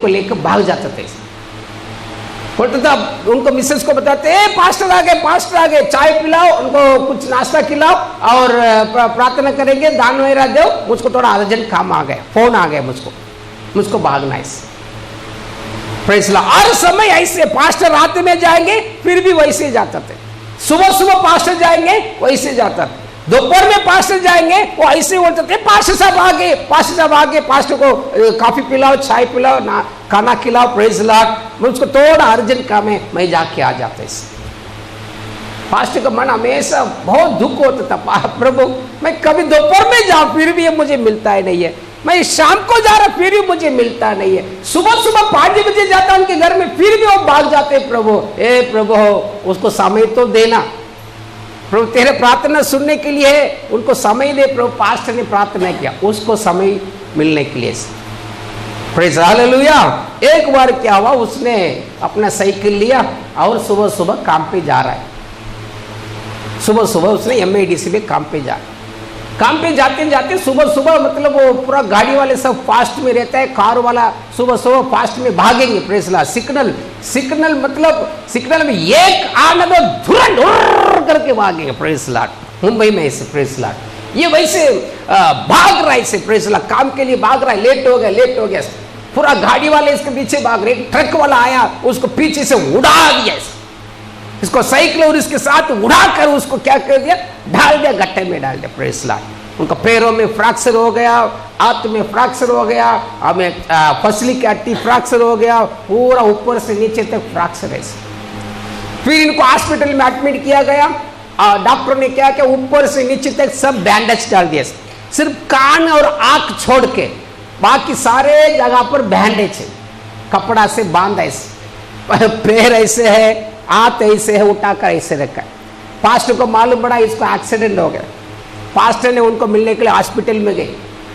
को लेकर भाग जाते थे। बोलते था, उनको मिसेस को बताते, पास्टर आ गए, चाय पिलाओ, उनको कुछ नाश्ता खिलाओ और प्रार्थना करेंगे, दान वगैरह दो, मुझको थोड़ा अर्जेंट काम आ गया, फोन आ गया, मुझको भागना है। Praise Lord. हर समय ऐसे पास्टर रात में जाएंगे फिर भी वैसे जाते थे, सुबह पास्टर जाएंगे वैसे जाता था, दोपहर में पास्टर जाएंगे वो ऐसे बोलते थे, पास्टर साहब आगे, पास्टर को कॉफी पिलाओ, चाय पिलाओ, खाना खिलाओ। Praise Lord. मुझको थोड़ा अर्जेंट काम है, मैं जाके आ जाता। पास्टर का मन हमेशा बहुत दुख होता था, प्रभु मैं कभी दोपहर में जाऊं फिर भी मुझे मिलता ही नहीं है, मैं शाम को जा रहा फिर भी मुझे मिलता नहीं है, सुबह 5 बजे जाता उनके घर में फिर भी वो भाग जाते। प्रभु उसको समय तो देना, प्रभु तेरे प्रार्थना सुनने के लिए उनको समय दे। प्रभु पास्टर ने प्रार्थना किया, उसको समय मिलने के लिए। Praise hallelujah. एक बार क्या हुआ, उसने अपना साइकिल लिया और सुबह काम पे जा रहा है। सुबह उसने MIDC में काम पे जाते सुबह मतलब वो पूरा गाड़ी वाले सब फास्ट में रहता है, कार वाला सुबह फास्ट में भागेंगे। Praise Lord. सिग्नल मतलब सिग्नल में एक आना तो धुरंधर करके भागेंगे। Praise Lord. मुंबई में ऐसे प्रेज़ लॉर्ड, ये वैसे भाग रहा है ऐसे, प्रेज़ लॉर्ड, काम के लिए भाग रहा है, लेट हो गया, पूरा गाड़ी वाले इसके पीछे भाग रहे, ट्रक वाला आया उसको पीछे से उड़ा दिया, इसको साइकिल और इसके साथ उड़ाकर उसको क्या कर दिया, डाल दिया, गड्ढे में डाल दिया। Praise Lord. उनका पैरों में फ्रैक्चर हो गया, हाथ में फ्रैक्चर हो गया, हमें फसली की हड्डी फ्रैक्चर हो गया, पूरा ऊपर से नीचे तक फ्रैक्चर है। फिर इनको हॉस्पिटल में एडमिट किया गया। डॉक्टर ने क्या किया, ऊपर से नीचे तक सब बैंडेज डाल दिया, सिर्फ कान और आंख छोड़ के बाकी सारे जगह पर बैंडेज है, कपड़ा से बांधा है, पैर ऐसे है, हाथ ऐसे है, उठाकर ऐसे रखा है। पास्टर को मालूम पड़ा इसको एक्सीडेंट हो गया, पास्टर ने उनको मिलने के लिए हॉस्पिटल में गए।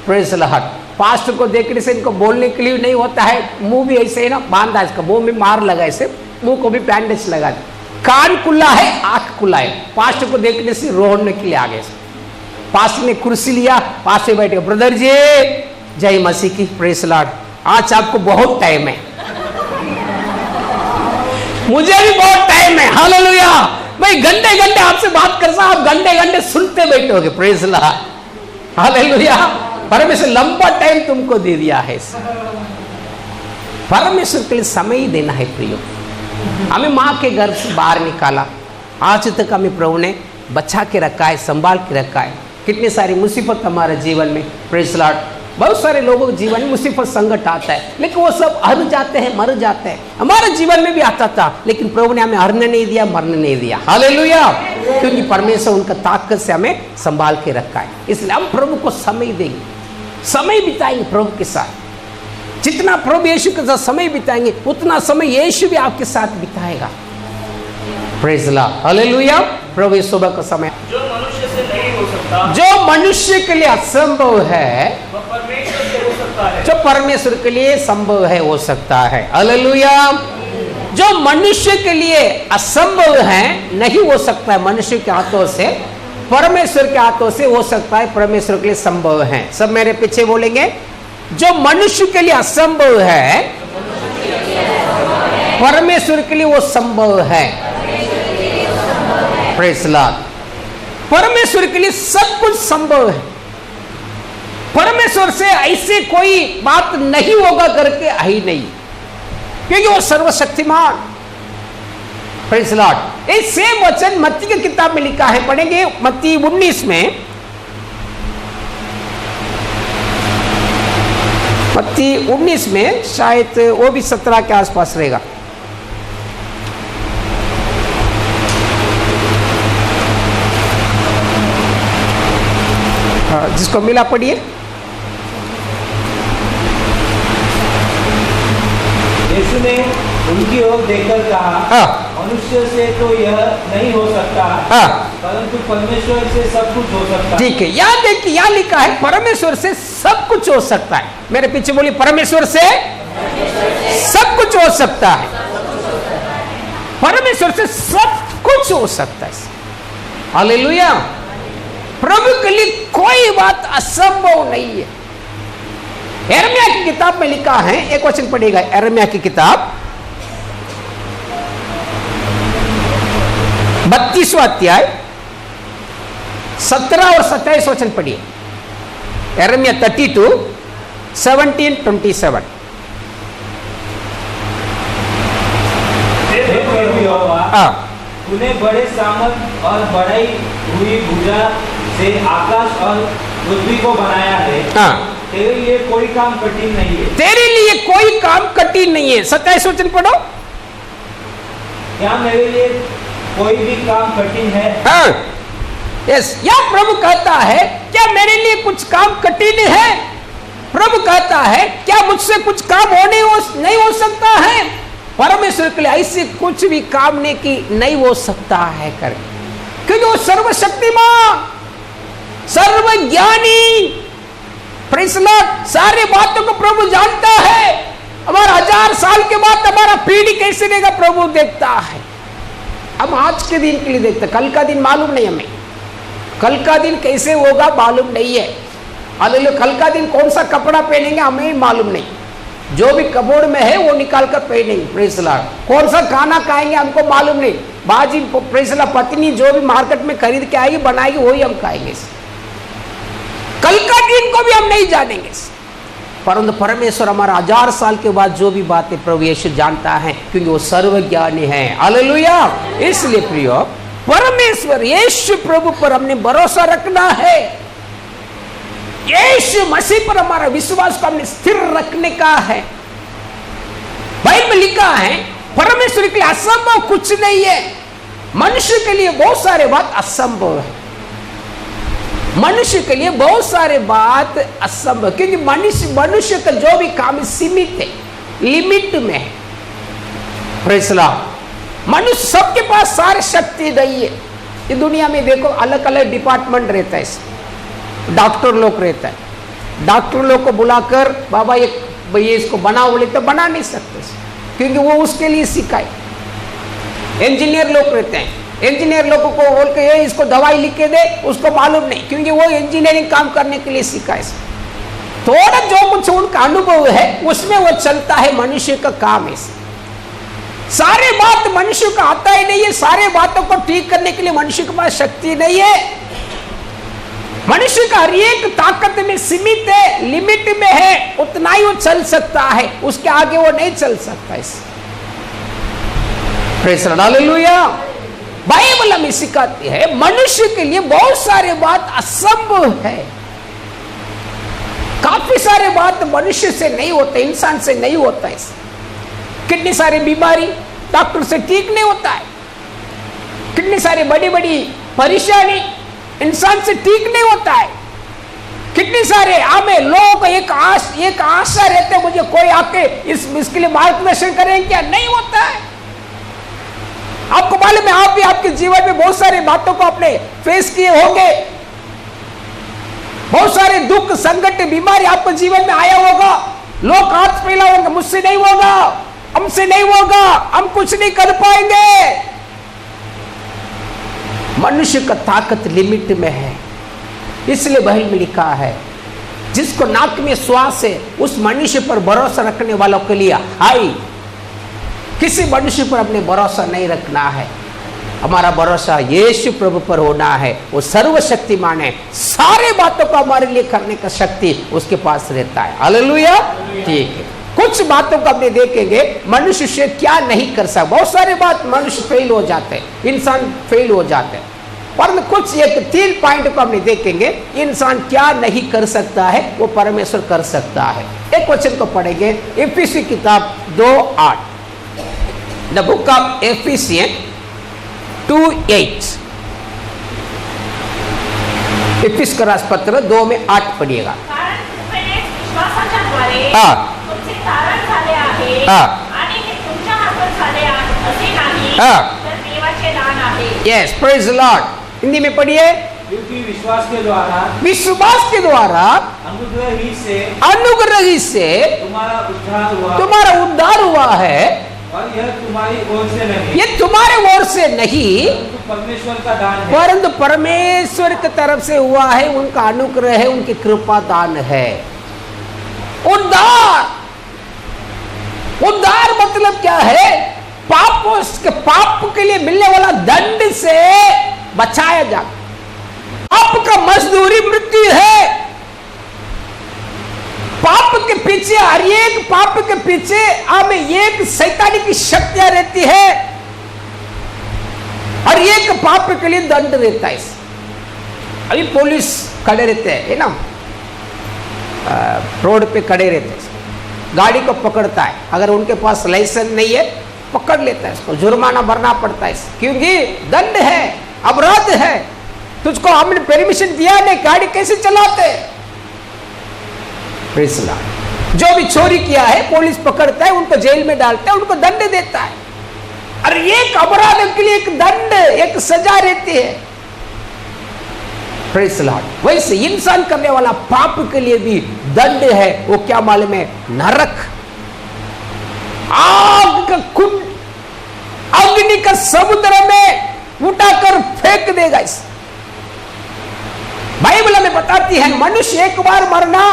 Praise Lord. पास्टर को देखने से इनको बोलने के लिए नहीं होता है, मुंह भी ऐसे है ना बांधा, इसका मुंह में मार लगा, ऐसे मुंह को भी बैंडेज लगा दिया, कान खुला है, आंख खुला है। पास्टर को देखने से रोने के लिए आ गए। पास्टर ने कुर्सी लिया, पास में बैठे, ब्रदर जी जय मसीह की। Praise Lord. आज आपको बहुत टाइम है, मुझे भी बहुत टाइम है। हालेलुया। मैं घंटे आपसे बात कर रहा, आप घंटे सुनते बैठोगे। Praise Lord. हालेलुया। परमेश्वर लंबा टाइम तुमको दे दिया है, परमेश्वर के लिए समय देना है। प्रियो, हमें माँ के घर से बाहर निकाला, आज तक हमें प्रभु ने बचा के रखा है, संभाल के रखा है। कितनी सारी मुसीबत हमारे जीवन में। Praise Lord. बहुत सारे लोगों के जीवन में मुसीबत संकट आता है, लेकिन वो सब हर जाते हैं, मर जाते हैं। हमारे जीवन में भी आता था, लेकिन प्रभु ने हमें हरने नहीं दिया, मरने नहीं दिया। हालेलुया। क्योंकि परमेश्वर उनका ताकत से हमें संभाल के रखा है। इसलिए हम प्रभु को समय देंगे, समय बिताएंगे प्रभु के साथ। जितना प्रभु यीशु के साथ समय बिताएंगे उतना समय यीशु भी आपके साथ बिताएगा। Praise Lord. हालेलुया। प्रभु यीशु का समय जो मनुष्य से नहीं हो सकता, जो मनुष्य के लिए असंभव है, वह परमेश्वर से हो सकता है। जो परमेश्वर के लिए संभव है हो सकता है। हालेलुया। जो मनुष्य के लिए असंभव है, नहीं हो सकता है मनुष्य के हाथों से, परमेश्वर के हाथों से हो सकता है, परमेश्वर के लिए संभव है। सब मेरे पीछे बोलेंगे, जो मनुष्य के लिए असंभव है, परमेश्वर के लिए वो संभव है। Praise Lord. परमेश्वर के लिए सब कुछ संभव है। परमेश्वर से ऐसे कोई बात नहीं होगा करके ही नहीं, क्योंकि वो सर्वशक्तिमान। Praise Lord. ये सेम वचन मत्ती की किताब में लिखा है, पढ़ेंगे मत्ती 19 में। मत्ती 19 में, शायद वो भी 17 के आसपास रहेगा। जिसको मिला पढ़िए। यीशु ने उनकी ओर देखकर कहा, मनुष्य से तो यह नहीं हो सकता, परंतु परमेश्वर से सब कुछ हो सकता है। ठीक है, यहाँ देखिए, यहाँ लिखा है परमेश्वर से सब कुछ हो सकता है। मेरे पीछे बोलिए, परमेश्वर से सब कुछ हो सकता है। परमेश्वर से सब कुछ हो सकता है। हालेलुया। प्रभु के लिए कोई बात असंभव नहीं है। यिर्मयाह की किताब में लिखा है, एक वचन पढ़िएगा, यिर्मयाह की किताब 32वां अध्याय 17 और 27 वचन पढ़िए। यिर्मयाह 32, 17, 27। तूने बड़े सामर्थ और बढ़ाई हुई भुजा से आकाश और पृथ्वी को बनाया है। तेरे लिए कोई काम कठिन नहीं है। तेरे लिए कोई काम कठिन नहीं है। 27 वचन पढ़ो। क्या मेरे लिए कोई भी काम कठिन है? यस, या प्रभु कहता है क्या मेरे लिए कुछ काम कठिन है? प्रभु कहता है क्या मुझसे कुछ काम नहीं हो सकता है? परमेश्वर के लिए ऐसे कुछ भी काम नहीं हो सकता है कर, क्योंकि वो सर्वशक्तिमान, सर्वज्ञानी, प्रेज़ द लॉर्ड, सारी बातों को प्रभु जानता है। हमारा 1000 साल के बाद हमारा पीढ़ी कैसे रहेगा प्रभु देखता है। हम आज के दिन के लिए देखते, कल का दिन मालूम नहीं हमें, कल का दिन कैसे होगा मालूम नहीं है। हालेलुया, कल का दिन कौन सा कपड़ा पहनेंगे हमें मालूम नहीं, जो भी कबोर्ड में है वो निकाल कर पहनेंगे, प्रेज़ द लॉर्ड। कौन सा खाना खाएंगे हमको मालूम नहीं, बाजी प्रेज़ द लॉर्ड पत्नी जो भी मार्केट में खरीद के आएगी बनाएगी वही हम खाएंगे। कल का दिन को भी हम नहीं जानेंगे, परंतु परमेश्वर हमारा 1000 साल के बाद जो भी बातें प्रभु यीशु जानता है, क्योंकि वो सर्वज्ञानी है। हालेलुया। इसलिए प्रियो, परमेश्वर यीशु प्रभु पर हमने भरोसा रखना है। यीशु मसीह पर हमारा विश्वास को हमने स्थिर रखने का है। बाइबल में लिखा है परमेश्वर के लिए असंभव कुछ नहीं है। मनुष्य के लिए बहुत सारे बात असंभव है, मनुष्य के लिए बहुत सारे बात असंभव, क्योंकि मनुष्य का जो भी काम सीमित है, लिमिट में है। Praise the Lord. मनुष्य सबके पास सारी शक्ति नहीं है। ये दुनिया में देखो अलग अलग डिपार्टमेंट रहता है। डॉक्टर लोग रहता है, डॉक्टर लोग को बुलाकर बाबा ये इसको बनाओ बोले तो बना नहीं सकते, क्योंकि वो उसके लिए सिखाए। इंजीनियर लोग रहते हैं, इंजीनियर लोगों को बोल के ये इसको दवाई लिख के दे, उसको मालूम नहीं, क्योंकि वो इंजीनियरिंग काम करने के लिए सीखा है। थोड़ा जो कुछ उनका अनुभव है उसमें वो चलता है, मनुष्य का काम है। सारे बात मनुष्य का आता ही नहीं है, सारे बातों को ठीक करने के लिए मनुष्य के पास शक्ति नहीं है। मनुष्य का हर एक ताकत में सीमित है, लिमिट में है, उतना ही वो चल सकता है, उसके आगे वो नहीं चल सकता। Praise the Lord. Hallelujah. Bible हमें सिखाती है मनुष्य के लिए बहुत सारे बात असंभव है। काफी सारे बात मनुष्य से नहीं होते, इंसान से नहीं होता है। कितनी सारी बीमारी डॉक्टर से ठीक नहीं होता है, कितनी सारी बड़ी बड़ी परेशानी इंसान से ठीक नहीं होता है। कितने सारे हमें लोगों को एक आशा रहते, मुझे कोई आके इसके लिए मार्गदर्शन करें, क्या नहीं होता है। आपको मालूम है, आप भी आपके जीवन में बहुत सारी बातों को आपने फेस किए होंगे, बहुत सारे दुख संकट बीमारी आपके जीवन में आया होगा। लोग हाथ फैलाएंगे, मुझसे नहीं होगा, हमसे नहीं होगा, हम कुछ नहीं कर पाएंगे। मनुष्य का ताकत लिमिट में है, इसलिए बाइबल में लिखा है जिसको नाक में श्वास है उस मनुष्य पर भरोसा रखने वालों के लिए हाय। किसी मनुष्य पर अपने भरोसा नहीं रखना है, हमारा भरोसा यीशु प्रभु पर होना है। वो सर्वशक्तिमान है, सारे बातों को हमारे लिए करने का शक्ति उसके पास रहता है। हालेलुया। ठीक है, कुछ बातों को अपने देखेंगे मनुष्य से क्या नहीं कर सकता। बहुत सारे बात मनुष्य फेल हो जाते हैं, इंसान फेल हो जाते हैं, पर कुछ एक 3 पॉइंट को हमने देखेंगे। इंसान क्या नहीं कर सकता है वो परमेश्वर कर सकता है। एक वचन को पढ़ेंगे, इफिसी किताब 2:8, द बुक ऑफ एफिसियन 2:8। इफिस का राजपत्र 2:8 पढ़िएगा। Yes, praise the Lord. Hindi में पढ़िए। क्योंकि विश्वास के द्वारा अनुग्रह ही से तुम्हारा उद्धार हुआ है, और यह तुम्हारी ओर से नहीं, ये तुम्हारे ओर से नहीं, परमेश्वर का दान है, परंतु परमेश्वर की तरफ से हुआ है। उनका अनुग्रह है, उनकी कृपा दान है। उद्धार। उद्धार मतलब क्या है? पाप के लिए मिलने वाला दंड से बचाया जा। पाप का मजदूरी मृत्यु है। पाप के पीछे, हर एक पाप के पीछे हमें एक शैतानी की शक्तियां रहती है, और एक पाप के लिए दंड रहता है। अभी पुलिस खड़े रहते हैं, है ना, रोड पे खड़े रहते हैं, गाड़ी को पकड़ता है, अगर उनके पास लाइसेंस नहीं है पकड़ लेता है, उसको जुर्माना भरना पड़ता है, क्योंकि दंड है, अपराध है। तुझको हमने परमिशन दिया नहीं, गाड़ी कैसे चलाते? Praise the Lord. जो भी चोरी किया है पुलिस पकड़ता है, उनको जेल में डालता है, उनको दंड देता है। और एक अपराध के लिए एक दंड, एक सजा रहती है। Praise the Lord. वैसे इंसान करने वाला पाप के लिए भी दंड है। वो क्या मालूम है? नरक, आग का कुंड, अग्नि का समुद्र में उठाकर फेंक देगा। इस बाइबल में बताती है मनुष्य एक बार मरना,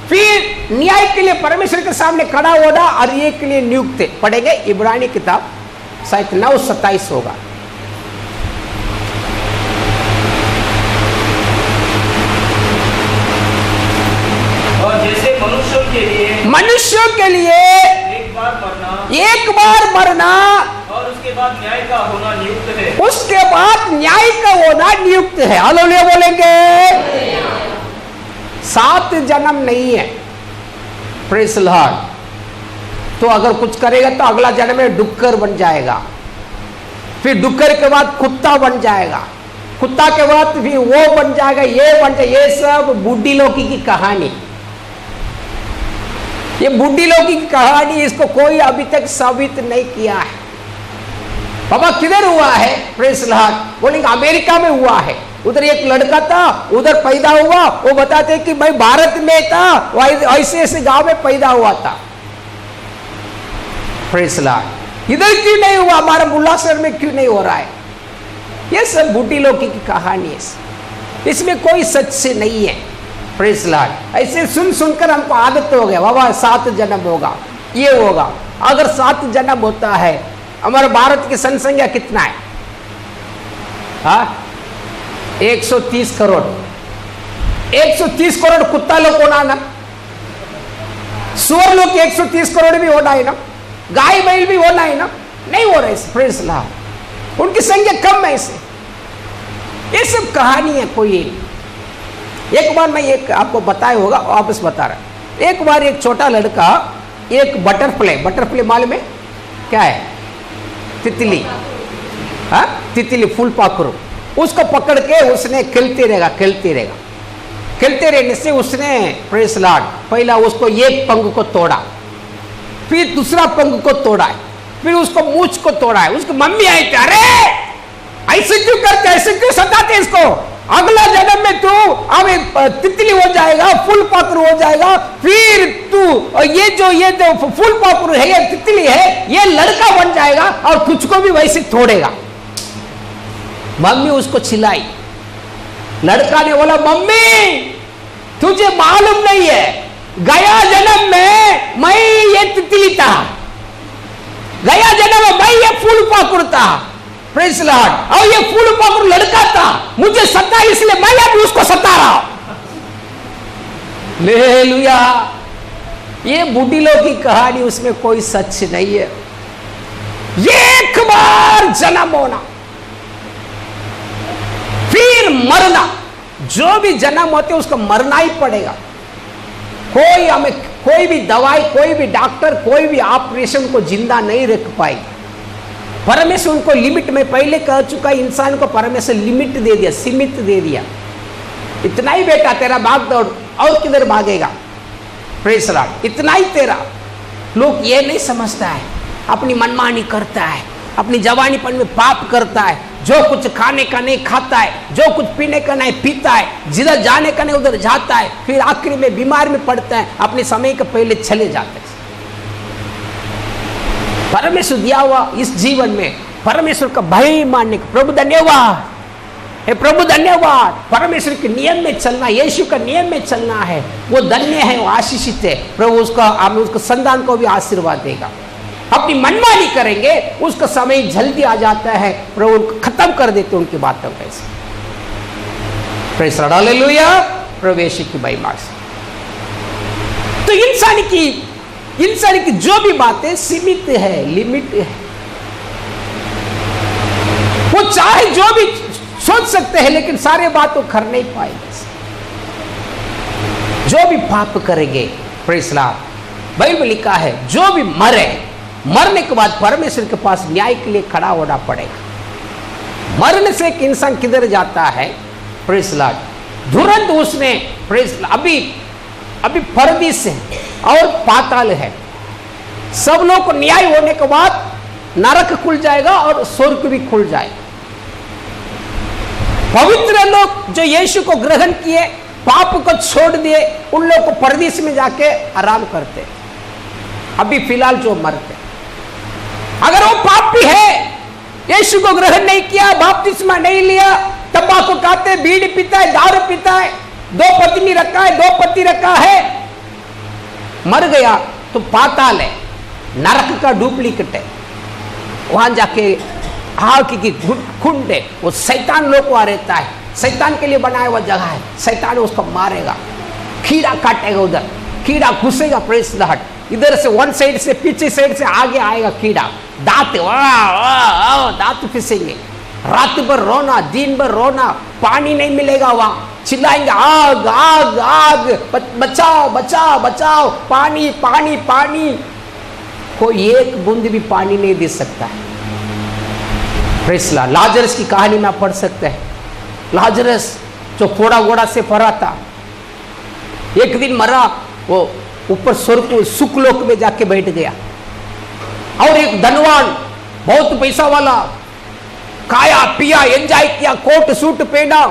फिर न्याय के लिए परमेश्वर के सामने खड़ा होना, और ये के लिए नियुक्त पढ़ेंगे इब्रानी किताब शायद 9:27 होगा। और जैसे मनुष्यों के लिए एक बार मरना और उसके बाद न्याय का होना नियुक्त है। उसके बाद न्याय का होना नियुक्त है। हालेलुया बोलेंगे। 7 जन्म नहीं है। Praise the Lord. तो अगर कुछ करेगा तो अगला जन्म में डुक्कर बन जाएगा, फिर डुक्कर के बाद कुत्ता बन जाएगा, कुत्ता के बाद फिर वो बन जाएगा, ये बन जाएगा। ये सब बूढ़ी लोकी की कहानी, ये बूढ़ी लोकी की कहानी, इसको कोई अभी तक साबित नहीं किया है। बाबा किधर हुआ है? Praise the Lord. बोलेंगे अमेरिका में हुआ है। उधर एक लड़का था, उधर पैदा हुआ, वो बताते कि मैं भारत में था, ऐसे ऐसे गांव में पैदा हुआ था। Praise the Lord. इधर क्यों नहीं हुआ? हमारा बुल्लाशहर में क्यों नहीं हो रहा है? ये सब बूढ़ी लोकी की कहानी है, इसमें कोई सच से नहीं है। Praise the Lord. ऐसे सुन सुनकर हमको आदत हो गया, बाबा 7 जन्म होगा, ये होगा। अगर 7 जन्म होता है, हमारे भारत की जनसंख्या कितना है? हाँ, 130 करोड़। 130 करोड़ कुत्ता लोग होना ना, सुअर लोग 130 करोड़ भी होना है ना, गाय बैल भी होना है ना, नहीं हो रहे। Praise the Lord. उनकी संख्या कम है। इसे ये सब कहानी है। कोई एक बार मैं एक आपको बताया होगा, वापस बता रहा। एक बार एक छोटा लड़का एक बटरफ्लाई मालूम है क्या है? तितली, हाँ, तितली, फूलपाखरू, उसको पकड़ के उसने खेलते रहने से उसने, प्रेज़ द लॉर्ड, पहला उसको एक पंख को तोड़ा, फिर दूसरा पंख को तोड़ा, फिर उसको मूंछ को तोड़ा है। उसकी मम्मी आई थी, अरे ऐसे क्यों करते, ऐसे क्यों सताते इसको? अगला जन्म में तू अब तितली हो जाएगा, फूलपाखरू हो जाएगा, फिर तू ये जो फूलपाखरू है, ये तितली है, ये लड़का बन जाएगा और तुझको भी वैसे तोड़ेगा। मम्मी उसको चिल्लाई। लड़का ने बोला, मम्मी तुझे मालूम नहीं है, गया जन्म में मैं ये तितली था, गया जन्म में मैं ये फूलपाखरू था। Praise the Lord. और ये फूलपाखरू लड़का था, मुझे सता, इसलिए मैं अभी उसको सता रहा हूं। हालेलुया। ये बूढ़ी लोग की कहानी, उसमें कोई सच नहीं है। एक बार जन्म होना, फिर मरना। जो भी जन्म होते उसको मरना ही पड़ेगा। कोई हमें, कोई भी दवाई, कोई भी डॉक्टर, कोई भी ऑपरेशन को जिंदा नहीं रख पाएगी। परमेश्वर उनको लिमिट में पहले कह चुका है, इंसान को परमेश्वर लिमिट दे दिया, सीमित दे दिया। इतना ही बेटा तेरा भाग दौड़, और किधर भागेगा? Praise the Lord. इतना ही तेरा। लोग ये नहीं समझता है, अपनी मनमानी करता है, अपनी जवानीपन में पाप करता है, जो कुछ खाने का नहीं खाता है, जो कुछ पीने का नहीं पीता है, जिधर जाने का नहीं उधर जाता है, फिर आखिर में बीमार में पड़ता है, अपने समय के पहले चले जाते हैं। परमेश्वर दिया हुआ इस जीवन में परमेश्वर का भय मानने का, प्रभु धन्यवाद, हे प्रभु धन्यवाद, परमेश्वर के नियम में चलना, यीशु का नियम में चलना है, वो धन्य है, वो आशीषित है। प्रभु उसका संतान को भी आशीर्वाद देगा। अपनी मनमानी करेंगे, उसका समय जल्दी आ जाता है, प्रभु उनको खत्म कर देते उनकी बातों को ऐसे। प्रेज़ द लॉर्ड, हालेलुया, प्रभु यीशु की महिमा से। तो इंसान की जो भी बातें सीमित है, लिमिट है, वो चाहे जो भी सोच सकते हैं, लेकिन सारे बात तो कर नहीं पाएंगे। जो भी पाप करेंगे, प्रेज़ द लॉर्ड, बाइबल में लिखा है, जो भी मरने के बाद परमेश्वर के पास न्याय के लिए खड़ा होना पड़ेगा। मरने से एक इंसान किधर जाता है, प्रेज़ द लॉर्ड, तुरंत उसने अभी परदेश है और पाताल है। सब लोग को न्याय होने के बाद नरक खुल जाएगा और स्वर्ग भी खुल जाएगा। पवित्र लोग जो यीशु को ग्रहण किए, पाप को छोड़ दिए, उन लोग को परदेश में जाके आराम करते। अभी फिलहाल जो मरते, अगर वो पापी है, यीशु को ग्रहण नहीं किया, बपतिस्मा नहीं लिया, तंबाकू खाते, बीड़ी पीता है, दारू पीता है, 2 पत्नी रखा है, 2 पति रखा है, मर गया तो पाताल है, नरक का डुप्लीकेट है। वहां जाके आग की कुंड है, वो शैतान लोग वहां रहता है, शैतान के लिए बनाया हुआ जगह है। शैतान उसको मारेगा, कीड़ा काटेगा, उधर कीड़ा घुसेगा, प्रेज़ द लॉर्ड, इधर से वन साइड से पीछे साइड से आगे आएगा कीड़ा, दांत फिसेंगे, रात भर रोना, दिन भर रोना, पानी नहीं मिलेगा, वहां चिल्लाएंगे आग आग आग, बचाओ बचाओ बचाओ, पानी पानी पानी। कोई एक बूंद भी पानी नहीं दे सकता है। प्रेज़ द लॉर्ड, लाजरस की कहानी में आप पढ़ सकते हैं। लाजरस जो फोड़ा गोड़ा से पड़ा था, एक दिन मरा, वो ऊपर स्वर्ग सुखलोक में जाके बैठ गया। और एक धनवान, बहुत पैसा वाला, खाया पिया, एंजॉय किया, कोट सूट पहना,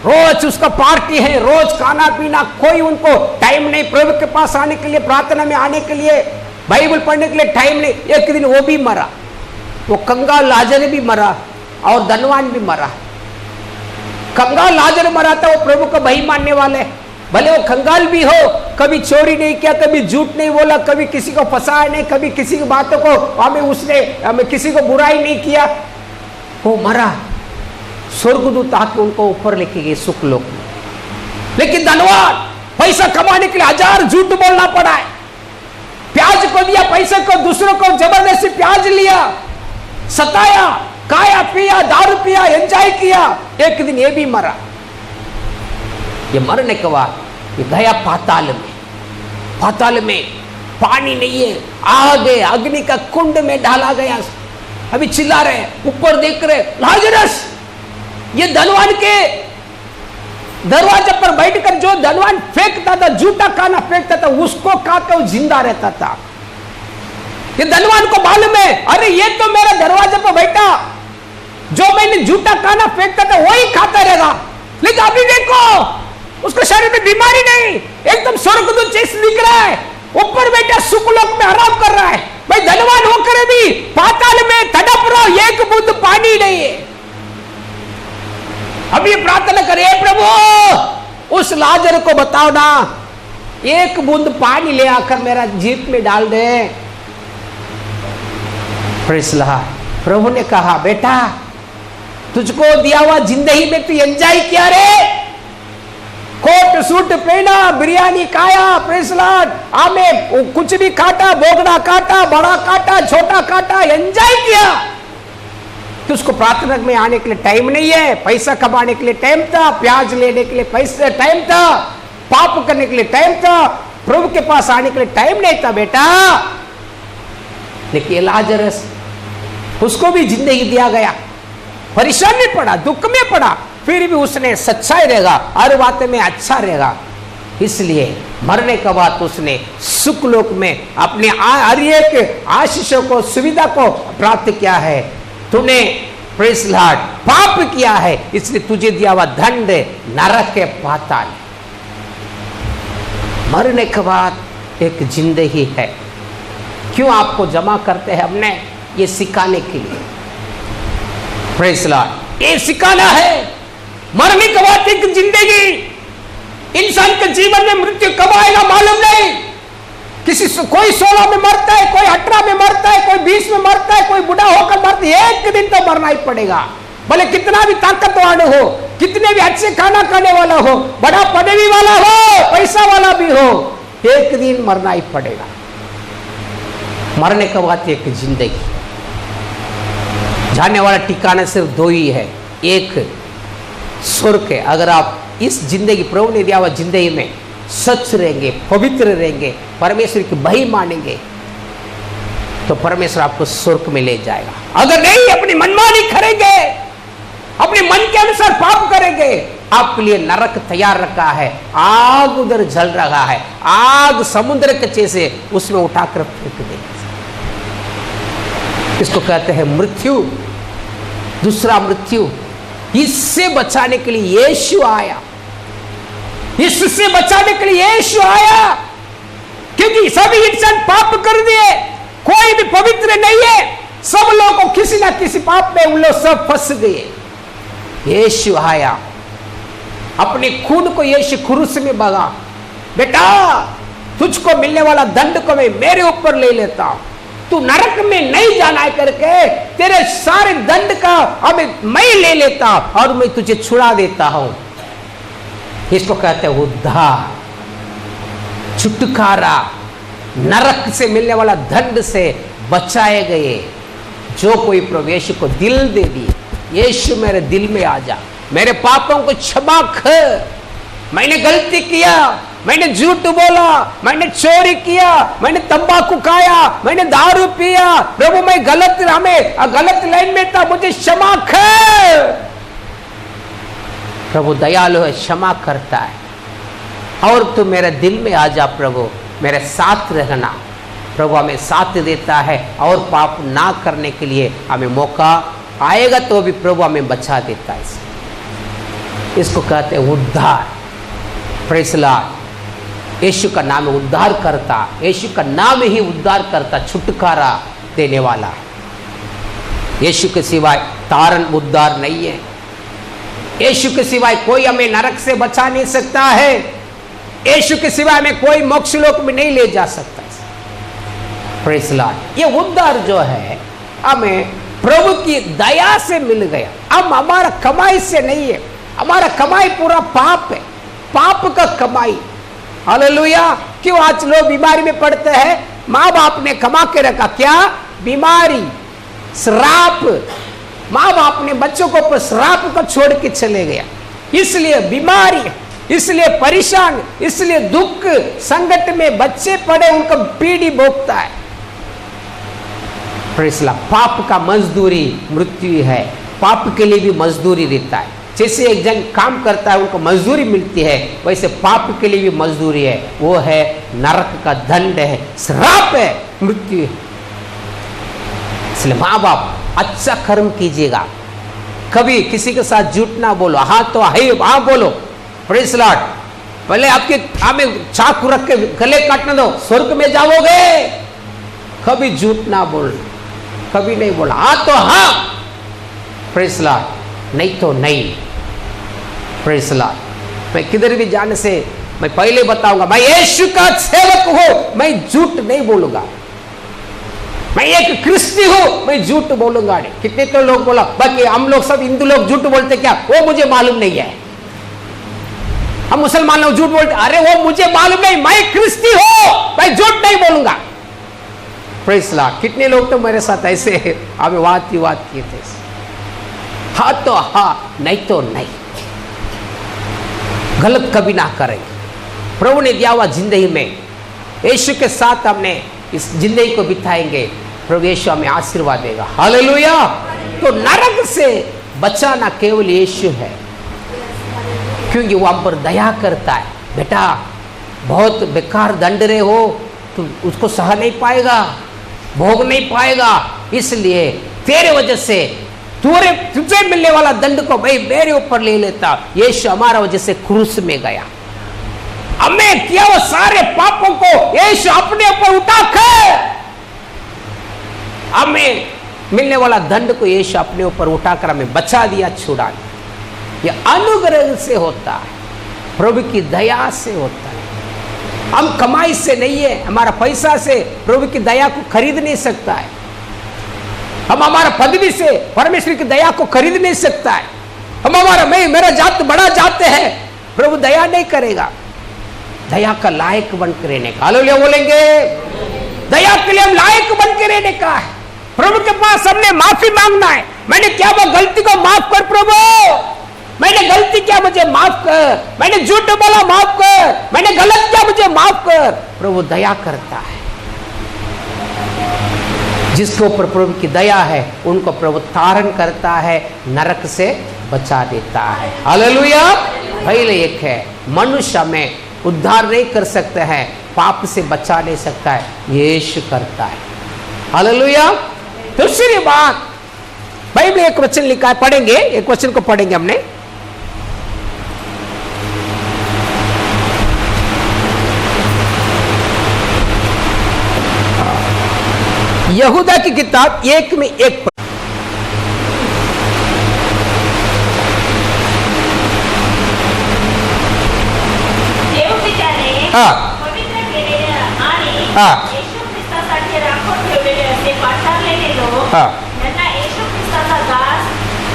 रोज उसका पार्टी है, रोज खाना पीना, कोई उनको टाइम नहीं प्रभु के पास आने के लिए, प्रार्थना में आने के लिए, बाइबल पढ़ने के लिए टाइम नहीं। एक दिन वो भी मरा, वो कंगाल लाजर भी मरा और धनवान भी मरा। कंगाल लाजर मरा था, वो प्रभु का भाई मानने वाले, भले वो कंगाल भी हो, कभी चोरी नहीं किया, कभी झूठ नहीं बोला, कभी किसी को फंसाया नहीं, कभी किसी की बातों को हमें किसी को बुराई नहीं किया, वो मरा। स्वर्गदूत आके उनको ऊपर लेके गए सुखलोक में। लेकिन धनवान पैसा कमाने के लिए 1000 झूठ बोलना पड़ा है, प्याज को दिया, पैसे को, दूसरों को जबरदस्ती प्याज लिया, सताया, खाया पिया, दारू पिया, एंजॉय किया। एक दिन ये भी मरा। ये मरने के बाद ये गया पाताल में पानी नहीं है, आग है, अग्नि का कुंड में डाला गया। अभी चिल्ला रहे, ऊपर देख रहे, लाजरस, ये धनवान के दरवाजे पर बैठकर जो धनवान फेंकता था, झूठा खाना फेंकता था, उसको खाकर वो जिंदा रहता था। ये धनवान को मालूम है, अरे ये तो मेरा दरवाजे पर बैठा, जो मैंने झूठा खाना फेंकता था वही खाता रहेगा। लेकिन अभी देखो, उसके शरीर में बीमारी नहीं, एकदम स्वर्गदूत जैसे दिख रहा है, ऊपर बैठा सुखलोक में आराम कर रहा है। भाई धनवान होकर भी पाताल में तड़प रहा, एक बूंद पानी नहीं है। अभी प्रार्थना करे, प्रभु उस लाजर को बताओ ना, एक बूंद पानी ले आकर मेरा जीप में डाल दे। प्रेज़ द लॉर्ड, प्रभु ने कहा, बेटा तुझको दिया हुआ जिंदगी में तू एंजॉय किया रे, कोट सूट पहना, बिरयानी खाया, प्रेज़ द लॉर्ड, हमें कुछ भी काटा, बोगड़ा काटा, बड़ा काटा, छोटा काटा, एंजॉय किया। तो उसको प्रार्थना में आने के लिए टाइम नहीं है, पैसा कमाने के लिए टाइम था, प्याज लेने के लिए पैसे टाइम था, पाप करने के लिए टाइम था, प्रभु के पास आने के लिए टाइम नहीं था बेटा। लेकिन लाजरस, उसको भी जिंदगी दिया गया, परेशान में पड़ा, दुख में पड़ा, फिर भी उसने सच्चाई रहेगा, हर बात में अच्छा रहेगा। इसलिए मरने के बाद उसने सुखलोक में अपने हर एक आशीषों को, सुविधा को प्राप्त किया है। तूने प्रेज़ द लॉर्ड पाप किया है, इसलिए तुझे दिया हुआ दंड नरक के पाताल। मरने के बाद एक जिंदगी है। क्यों आपको जमा करते हैं हमने? ये सिखाने के लिए। प्रेज़ द लॉर्ड, ये सिखाना है मरने के बाद एक जिंदगी। इंसान के जीवन में मृत्यु कब आएगा मालूम नहीं। कोई 16 में मरता है, कोई 18 में मरता है, कोई 20 में मरता है, कोई बुढ़ा होकर मरता है। एक दिन तो मरना ही पड़ेगा, भले कितना भी ताकतवान हो, कितने भी अच्छे खाना खाने वाला हो, बड़ा पदवी वाला हो, पैसा वाला भी हो, एक दिन मरना ही पड़ेगा। मरने के बाद एक जिंदगी। जाने वाला ठिकाना सिर्फ दो ही है, एक स्वर्ग है। अगर आप इस जिंदगी, प्रभु ने दिया हुआ जिंदगी में सच रहेंगे, पवित्र रहेंगे, परमेश्वर की वही मानेंगे, तो परमेश्वर आपको स्वर्ग में ले जाएगा। अगर नहीं, अपनी मनमानी करेंगे, अपने मन के अनुसार पाप करेंगे, आपके लिए नरक तैयार रखा है। आग उधर जल रहा है, आग समुद्र के जैसे, उसमें उठाकर फेंक देंगे। इसको कहते हैं मृत्यु, दूसरा मृत्यु। इससे बचाने के लिए यीशु आया, इससे बचाने के लिए यीशु आया, क्योंकि सभी इंसान पाप कर दिए, कोई भी पवित्र नहीं है। सब लोगों को किसी ना किसी पाप में उन लोग सब फंस गए। यीशु आया, अपने खून को यीशु क्रूस में बगा। बेटा, तुझको मिलने वाला दंड को मैं मेरे ऊपर ले लेता हूं, तू नरक में नहीं जाना है करके तेरे सारे दंड का अब मैं ले लेता और मैं तुझे छुड़ा देता हूं। इसको कहते हैं उद्धार, छुटकारा, नरक से मिलने वाला दंड से बचाए गए। जो कोई प्रभु यीशु को दिल दे दी, यीशु मेरे दिल में आ जा, मेरे पापों को क्षमा कर, मैंने गलती किया, मैंने झूठ बोला, मैंने चोरी किया, मैंने तंबाकू खाया, मैंने दारू पिया, प्रभु मैं गलत लाइन में था, मुझे क्षमा कर। प्रभु दयालु है, क्षमा करता है। और तू मेरे दिल में आ जा प्रभु, मेरे साथ रहना। प्रभु हमें साथ देता है और पाप ना करने के लिए हमें मौका आएगा तो भी प्रभु हमें बचा देता है। इसको कहते हैं उद्धार। Praise Lord. यीशु का नाम उद्धार करता, यीशु का नाम ही उद्धार करता, छुटकारा देने वाला है। यीशु के सिवाय तारण उद्धार नहीं है। यीशु के सिवाय कोई हमें नरक से बचा नहीं सकता है। यीशु के सिवाय हमें कोई मोक्ष लोक में नहीं ले जा सकता। Praise Lord. ये उद्धार जो है हमें प्रभु की दया से मिल गया। अब हमारा कमाई से नहीं है, हमारा कमाई पूरा पाप है, पाप का कमाई। हालेलुया। क्यों आज लोग बीमारी में पड़ते हैं? माँ बाप ने कमा के रखा, क्या? बीमारी, श्राप। माँ बाप ने बच्चों को ऊपर श्राप को छोड़ के चले गया, इसलिए बीमारी, इसलिए परेशान, इसलिए दुख संकट में बच्चे पड़े, उनका पीढ़ी भोगता है। Praise Lord. पाप का मजदूरी मृत्यु है। पाप के लिए भी मजदूरी देता है। जैसे एक जन काम करता है उनको मजदूरी मिलती है, वैसे पाप के लिए भी मजदूरी है, वो है नरक का दंड है, श्राप है, मृत्यु है। इसलिए माँ बाप अच्छा कर्म कीजिएगा, कभी किसी के साथ झूठ ना बोलो। हाँ तो हाँ बोलो। Praise Lord. पहले आपके हमें चाकू रख के गले काटने दो, स्वर्ग में जाओगे। कभी झूठ ना बोल, कभी नहीं बोला। हाँ तो हाँ, प्रेज़ लॉर्ड, नहीं तो नहीं। Praise Lord. मैं किधर भी जाने से मैं पहले बताऊंगा, मैं यीशु का सेवक हूं, मैं झूठ नहीं बोलूंगा। मैं एक क्रिस्ती हूं, मैं झूठ बोलूंगा नहीं। कितने तो लोग बोला, बाकी हम लोग सब हिंदू लोग झूठ बोलते क्या? वो मुझे मालूम नहीं है। हम मुसलमान लोग झूठ बोलते, अरे वो मुझे मालूम नहीं, मैं क्रिस्ती हूं, मैं झूठ नहीं बोलूंगा। Praise Lord. कितने लोग तो मेरे साथ ऐसे हमें बात किए थे। हाँ तो हाँ, नहीं तो नहीं। गलत कभी ना करेंगे। प्रभु ने दिया हुआ जिंदगी में यीशु के साथ हमने इस जिंदगी को बिताएंगे, प्रभु यीशु हमें आशीर्वाद देगा। हालेलुया। तो नरक से बचाना केवल यीशु है, क्योंकि वो हम पर दया करता है। बेटा बहुत बेकार दंड रहे हो, तो उसको सह नहीं पाएगा, भोग नहीं पाएगा, इसलिए तेरे वजह से तुझे मिलने वाला दंड को भाई मेरे ऊपर ले लेता। यीशु हमारा वजह से क्रूस में गया, हमें किया वो सारे पापों को यीशु अपने ऊपर उठाकर, हमें मिलने वाला दंड को यीशु अपने ऊपर उठाकर हमें बचा दिया, छुड़ा दिया। ये अनुग्रह से होता है, प्रभु की दया से होता है। हम कमाई से नहीं है, हमारा पैसा से प्रभु की दया को खरीद नहीं सकता है। हम हमारा पदवी से परमेश्वर की दया को खरीद नहीं सकता है। हम हमारा मेरा जात बड़ा जाते हैं, प्रभु दया नहीं करेगा। दया का लायक बन के रहने का, हालेलुया बोलेंगे। दया के लिए हम लायक बन के रहने का है। प्रभु के पास हमने माफी मांगना है। मैंने क्या वो गलती को माफ कर प्रभु, मैंने गलती किया मुझे माफ कर, मैंने झूठ बोला माफ कर, मैंने गलत किया मुझे माफ कर। प्रभु दया करता है। जिसके ऊपर प्रभु की दया है उनको प्रभु तारण करता है, नरक से बचा देता है। हालेलुया। पहले एक है, मनुष्य में उद्धार नहीं कर सकते हैं, पाप से बचा नहीं सकता है, यीशु करता है। हालेलुया। दूसरी बात, बाइबल एक वचन लिखा है, पढ़ेंगे, एक वचन को पढ़ेंगे हमने। यहूदा की किताब 1 में 1 पवित्र केलेले आणि येशू ख्रिस्तासाठी राखून ठेवलेले असे पाचारलेले लोक यांना येशू ख्रिस्ताचा दास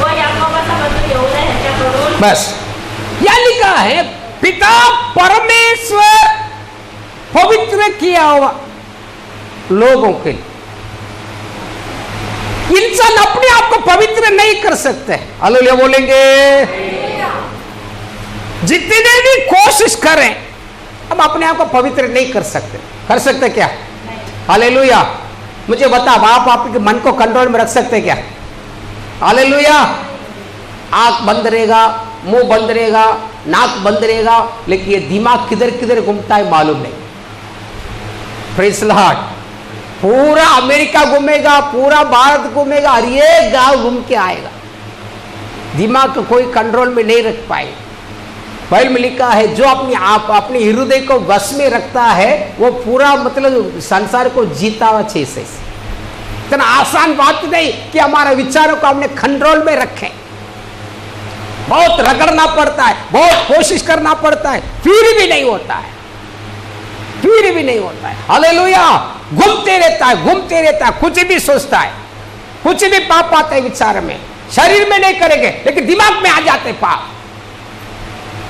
व याकोबाचा बंधू यहूदा यांच्याकडून, बस या लिखा है, पिता परमेश्वर पवित्र किया हुआ लोगों के लिए। इंसान अपने आप को पवित्र नहीं कर सकते। हालेलुया बोलेंगे। जितने भी कोशिश करें हम अपने आप को पवित्र नहीं कर सकते। कर सकते क्या? हालेलुया। मुझे बता, आप आपके मन को कंट्रोल में रख सकते क्या? हालेलुया। आंख बंद रहेगा, मुंह बंद रहेगा, नाक बंद रहेगा, लेकिन ये दिमाग किधर किधर घूमता है मालूम नहीं। Praise Lord. पूरा अमेरिका घूमेगा, पूरा भारत घूमेगा, हर एक गांव घूम के आएगा। दिमाग को कोई कंट्रोल में नहीं रख पाएगा। बाइबल में लिखा है, जो अपने हृदय को वश में रखता है वो पूरा मतलब संसार को जीता हुआ चीज है। इतना आसान बात नहीं कि हमारे विचारों को हमने कंट्रोल में रखें। बहुत रगड़ना पड़ता है, बहुत कोशिश करना पड़ता है, फिर भी नहीं होता है, फिर भी नहीं होता है। हालेलुया। घूमते रहता है, कुछ भी सोचता है, कुछ भी पाप आता है विचार में, शरीर में नहीं करेंगे लेकिन दिमाग में आ जाते पाप।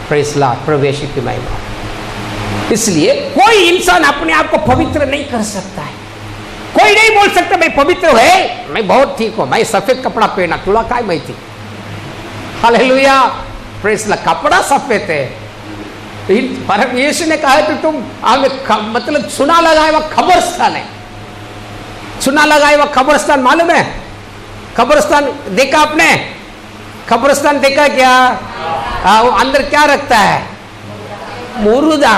प्रेज़ लॉर्ड, प्रवेश की महिमा। इसलिए कोई इंसान अपने आप को पवित्र नहीं कर सकता है। कोई नहीं बोल सकता मैं पवित्र है, मैं बहुत ठीक हूं, मैं सफेद कपड़ा पहना, तुला काय माहिती। हालेलुया। Praise Lord. कपड़ा सफेद है, पर यीशु ने कहा कि तुम मतलब चुना लगाए वह खबरस्तान है। चुना लगाए वह खबरस्तान मालूम है? खबरस्तान देखा आपने? खबरस्तान देखा क्या? वो अंदर क्या रखता है? मुर्दा,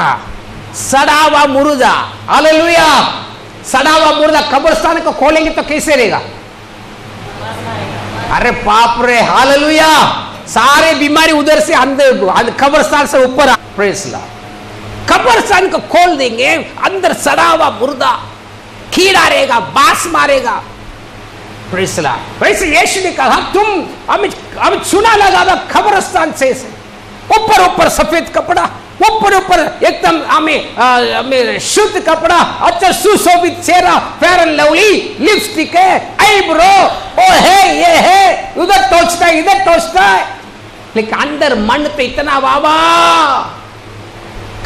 सड़ा हुआ मुर्दा। हालेलुया। सड़ा हुआ मुर्दा। खबरस्तान को खोलेंगे तो कैसे रहेगा? अरे बाप रे। हालेलुया। सारे बीमारी उधर से अंदर खबरस्तान से ऊपर। Praise Lord. कब्रिस्तान को खोल देंगे, अंदर सड़ा हुआ मुर्दा, कीड़ा रहेगा, बास मारेगा। Praise Lord. वैसे यीशु ने कहा तुम हम चुना लगा कब्रिस्तान से ऊपर ऊपर सफेद कपड़ा, ऊपर ऊपर एकदम हमें शुद्ध कपड़ा, अच्छा सुशोभित चेहरा, फेयर एंड लवली, लिपस्टिक है, आईब्रो, ओ है ये है, उधर टोचता है इधर टोचता है, लेकिन अंदर मन पे इतना बाबा।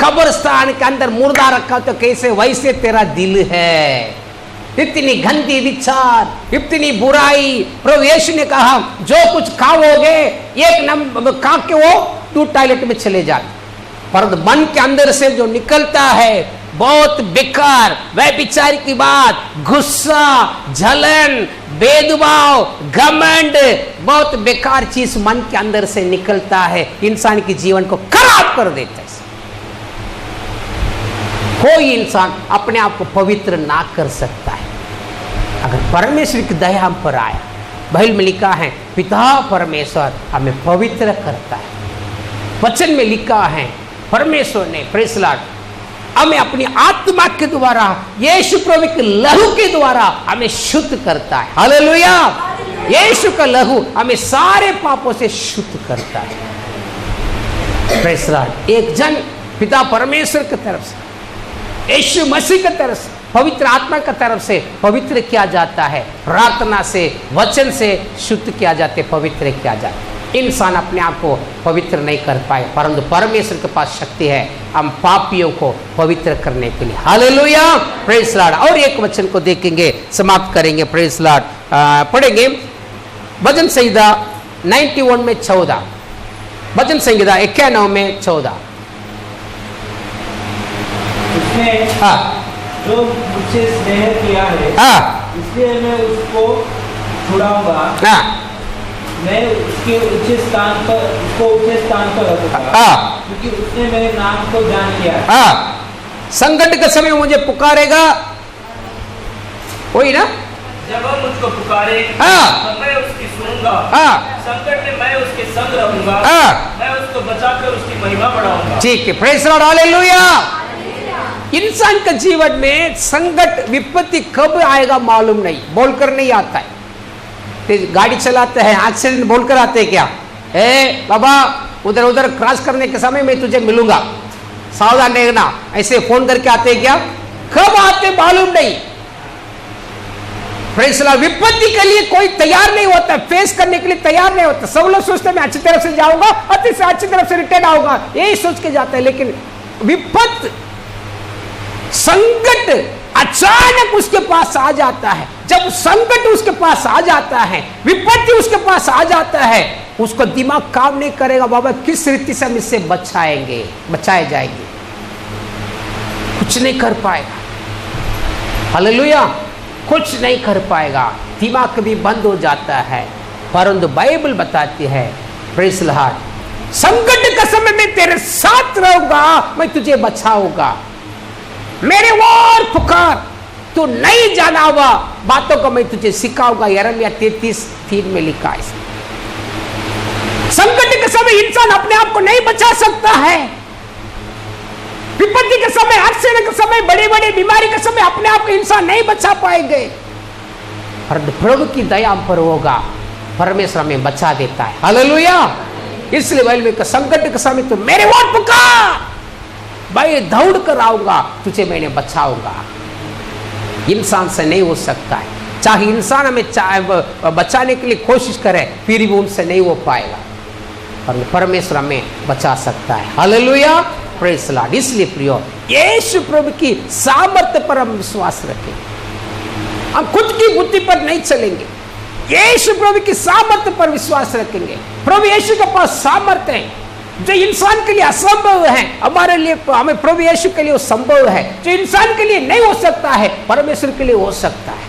कब्रिस्तान के अंदर मुर्दा रखा तो कैसे वैसे तेरा दिल है। इतनी गंदी विचार, इतनी बुराई। प्रभु यीशु ने कहा जो कुछ खाओगे एक नंबर खा के वो तू टॉयलेट में चले जा, पर मन के अंदर से जो निकलता है बहुत बेकार, वह विचार की बात, गुस्सा, जलन, भेदभाव, घमंड, बहुत बेकार चीज मन के अंदर से निकलता है, इंसान के जीवन को खराब कर देता है। कोई इंसान अपने आप को पवित्र ना कर सकता है। अगर परमेश्वर की दया हम पर आया, बाइबल में लिखा है पिता परमेश्वर हमें पवित्र करता है। वचन में लिखा है परमेश्वर ने, प्रेज़ लॉर्ड, हमें अपनी आत्मा के द्वारा, यीशु प्रभु के लहू के द्वारा हमें शुद्ध करता है। हालेलुया। यीशु का लहू हमें सारे पापों से शुद्ध करता है। Praise Lord. एक जन पिता परमेश्वर की तरफ से, यीशु मसीह की तरफ से, पवित्र आत्मा की तरफ से पवित्र किया जाता है, प्रार्थना से, वचन से शुद्ध किया जाते, पवित्र किया जाता है। इंसान अपने आप को पवित्र नहीं कर पाए, परंतु परमेश्वर के पास शक्ति है हम पापियों को पवित्र करने के लिए। Hallelujah, praise Lord. और एक वचन को देखेंगे, समाप्त करेंगे, प्रेज़ लॉर्ड। पढ़ेंगे भजन संहिता 91 में 14, भजन संहिता 91 में 14। उसने जो मुझसे स्नेह किया है, इसलिए मैं उसको छुड़ाऊंगा, मैं उसके ऊंचे स्थान पर रखूंगा, क्योंकि उसने मेरे नाम को जान लिया। संकट के समय मुझे पुकारेगा, वही ना, जब वह मुझको पुकारे तो मैं उसकी सुनूंगा, संकट में मैं उसके संग रहूंगा, मैं उसको बचाकर उसकी महिमा बढ़ाऊंगा। ठीक है, प्रेज़ लॉर्ड, हालेलुया। इंसान के जीवन में संकट विपत्ति कब आएगा मालूम नहीं, बोलकर नहीं आता है। गाड़ी चलाते हैं, एक्सीडेंट बोलकर आते हैं क्या, ए बाबा उधर उधर क्रॉस करने के समय मैं तुझे मिलूंगा, सावधान रहना, ऐसे फोन करके आते हैं क्या, कब आते मालूम नहीं। Praise Lord. विपत्ति के लिए कोई तैयार नहीं होता, फेस करने के लिए तैयार नहीं होता। सब लोग सोचते मैं अच्छी तरफ से जाऊंगा, अच्छी तरफ से रिटर्न आऊंगा, यही सोच के जाता है। लेकिन विपत्ति, संकट अचानक उसके पास आ जाता है। जब संकट उसके पास आ जाता है, विपत्ति उसके पास आ जाता है, उसको दिमाग काम नहीं करेगा, बाबा किस रीति से हम इससे बचाए जाएंगे, कुछ नहीं कर पाएगा। हालेलुया, कुछ नहीं कर पाएगा, दिमाग भी बंद हो जाता है। परंतु बाइबल बताती है, प्रेज़ लॉर्ड, संकट के समय में तेरे साथ रहूंगा, मैं तुझे बचाऊंगा, मेरे ओर पुकार, तू नहीं जाना हुआ बातों को मैं तुझे सिखाऊंगा। यिर्मयाह 33:3 में लिखा है। संकट के समय इंसान अपने आप को नहीं बचा सकता है। विपत्ति के समय, एक्सीडेंट के समय, बड़ी बड़ी बीमारी के समय अपने आप को इंसान नहीं बचा पाएंगे, पर प्रभु की दया हम पर होगा, परमेश्वर हमें बचा देता है। हालेलुया। इसलिए बाइबल में संकट के समय तो मेरे ओर पुकार, मैं दौड़ कर आऊंगा, तुझे मैंने बचाऊंगा। इंसान से नहीं हो सकता है, चाहे इंसान हमें बचाने के लिए कोशिश करे, फिर भी उनसे नहीं हो पाएगा, और परमेश्वर हमें बचा सकता है। Hallelujah, praise Lord. इसलिए प्रियो, यीशु प्रभु की सामर्थ्य पर हम विश्वास रखें, हम खुद की बुद्धि पर नहीं चलेंगे, यीशु प्रभु की सामर्थ्य पर विश्वास रखेंगे। प्रभु यीशु के पास सामर्थ्य है, जो इंसान के लिए असंभव है, हमारे लिए, हमें प्रभु यीशु के लिए वो संभव है। जो इंसान के लिए नहीं हो सकता है, परमेश्वर के लिए हो सकता है।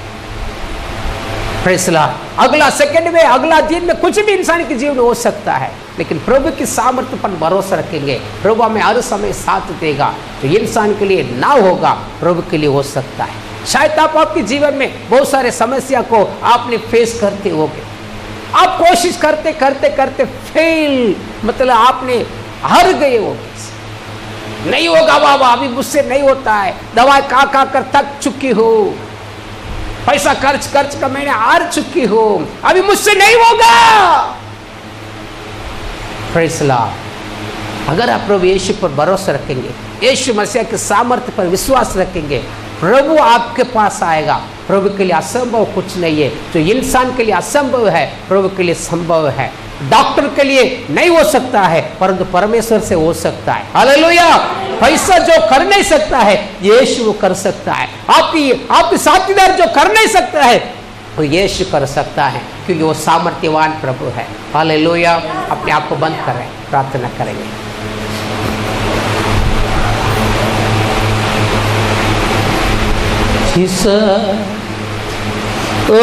Praise Lord. अगला सेकंड में, अगला दिन में कुछ भी इंसान के जीवन में हो सकता है, लेकिन प्रभु की सामर्थ्य पर भरोसा रखेंगे, प्रभु हमें हर समय साथ देगा। जो इंसान के लिए ना होगा, प्रभु के लिए हो सकता है। शायद आप आपके जीवन में बहुत सारे समस्या को आपने फेस करते होंगे, आप कोशिश करते करते करते फेल, मतलब आपने हार गए हो, नहीं होगा बाबा, अभी मुझसे नहीं होता है, दवाई खा कर थक चुकी हो, पैसा खर्च कर मैंने हार चुकी हो, अभी मुझसे नहीं होगा। Praise Lord. अगर आप प्रभु यीशु पर भरोसा रखेंगे, यीशु मसीह के सामर्थ्य पर विश्वास रखेंगे, प्रभु आपके पास आएगा। प्रभु के लिए असंभव कुछ नहीं है, जो इंसान के लिए असंभव है, प्रभु के लिए संभव है। डॉक्टर के लिए नहीं हो सकता है, परंतु परमेश्वर से हो सकता है। हालेलुया। पैसा जो कर नहीं सकता है, यीशु वो कर सकता है। आपकी साथीदार जो कर नहीं सकता है, वो यीशु कर सकता है, क्योंकि वो सामर्थ्यवान प्रभु है। हालेलुया। अपने आप को बंद करें, प्रार्थना करेंगे। जीसस, ओ